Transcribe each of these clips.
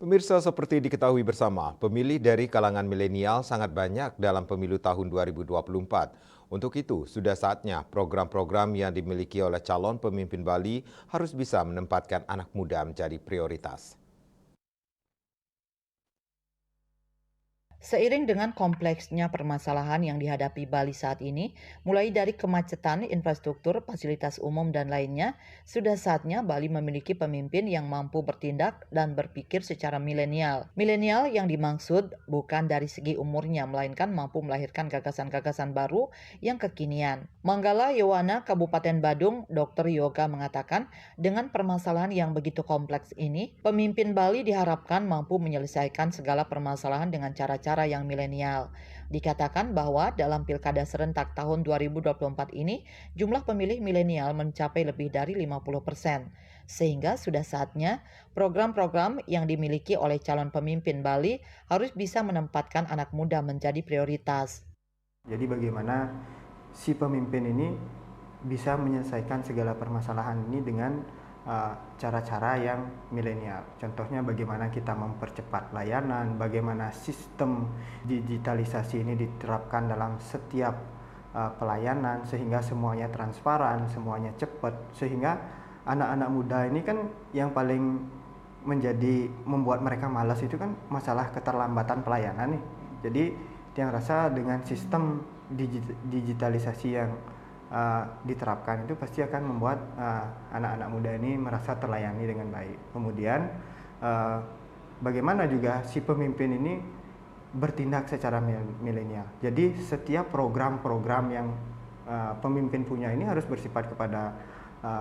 Pemirsa, seperti diketahui bersama, pemilih dari kalangan milenial sangat banyak dalam pemilu tahun 2024. Untuk itu, sudah saatnya program-program yang dimiliki oleh calon pemimpin Bali harus bisa menempatkan anak muda menjadi prioritas. Seiring dengan kompleksnya permasalahan yang dihadapi Bali saat ini, mulai dari kemacetan, infrastruktur, fasilitas umum, dan lainnya, sudah saatnya Bali memiliki pemimpin yang mampu bertindak dan berpikir secara milenial. Milenial yang dimaksud bukan dari segi umurnya, melainkan mampu melahirkan gagasan-gagasan baru yang kekinian. Manggala Yowana, Kabupaten Badung, Dr. Yoga mengatakan, dengan permasalahan yang begitu kompleks ini, pemimpin Bali diharapkan mampu menyelesaikan segala permasalahan dengan cara-cara yang milenial. Dikatakan bahwa dalam Pilkada serentak tahun 2024 ini, jumlah pemilih milenial mencapai lebih dari 50%. Sehingga sudah saatnya program-program yang dimiliki oleh calon pemimpin Bali harus bisa menempatkan anak muda menjadi prioritas. Jadi bagaimana si pemimpin ini bisa menyelesaikan segala permasalahan ini dengan cara-cara yang milenial. Contohnya bagaimana kita mempercepat layanan, bagaimana sistem digitalisasi ini diterapkan dalam setiap pelayanan sehingga semuanya transparan, semuanya cepat, sehingga anak-anak muda ini kan yang paling membuat mereka malas itu kan masalah keterlambatan pelayanan nih. Jadi yang rasa dengan sistem digitalisasi yang diterapkan itu pasti akan membuat anak-anak muda ini merasa terlayani dengan baik. Kemudian bagaimana juga si pemimpin ini bertindak secara milenial. Jadi setiap program-program yang pemimpin punya ini harus bersifat kepada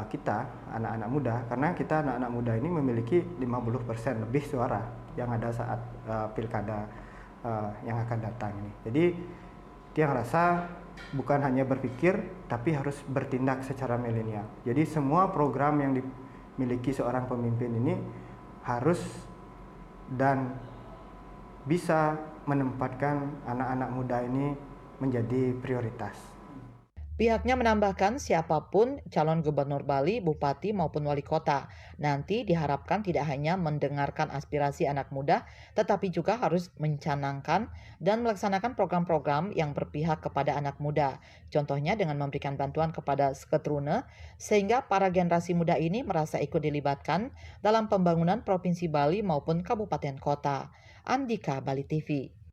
kita anak-anak muda, karena kita anak-anak muda ini memiliki 50% lebih suara yang ada saat pilkada yang akan datang ini. Jadi Tiang rasa bukan hanya berpikir tapi harus bertindak secara milenial. Jadi semua program yang dimiliki seorang pemimpin ini harus dan bisa menempatkan anak-anak muda ini menjadi prioritas. Pihaknya menambahkan siapapun calon gubernur Bali, bupati maupun wali kota nanti diharapkan tidak hanya mendengarkan aspirasi anak muda, tetapi juga harus mencanangkan dan melaksanakan program-program yang berpihak kepada anak muda. Contohnya dengan memberikan bantuan kepada Sketrune, sehingga para generasi muda ini merasa ikut dilibatkan dalam pembangunan Provinsi Bali maupun kabupaten kota. Andika, Bali TV.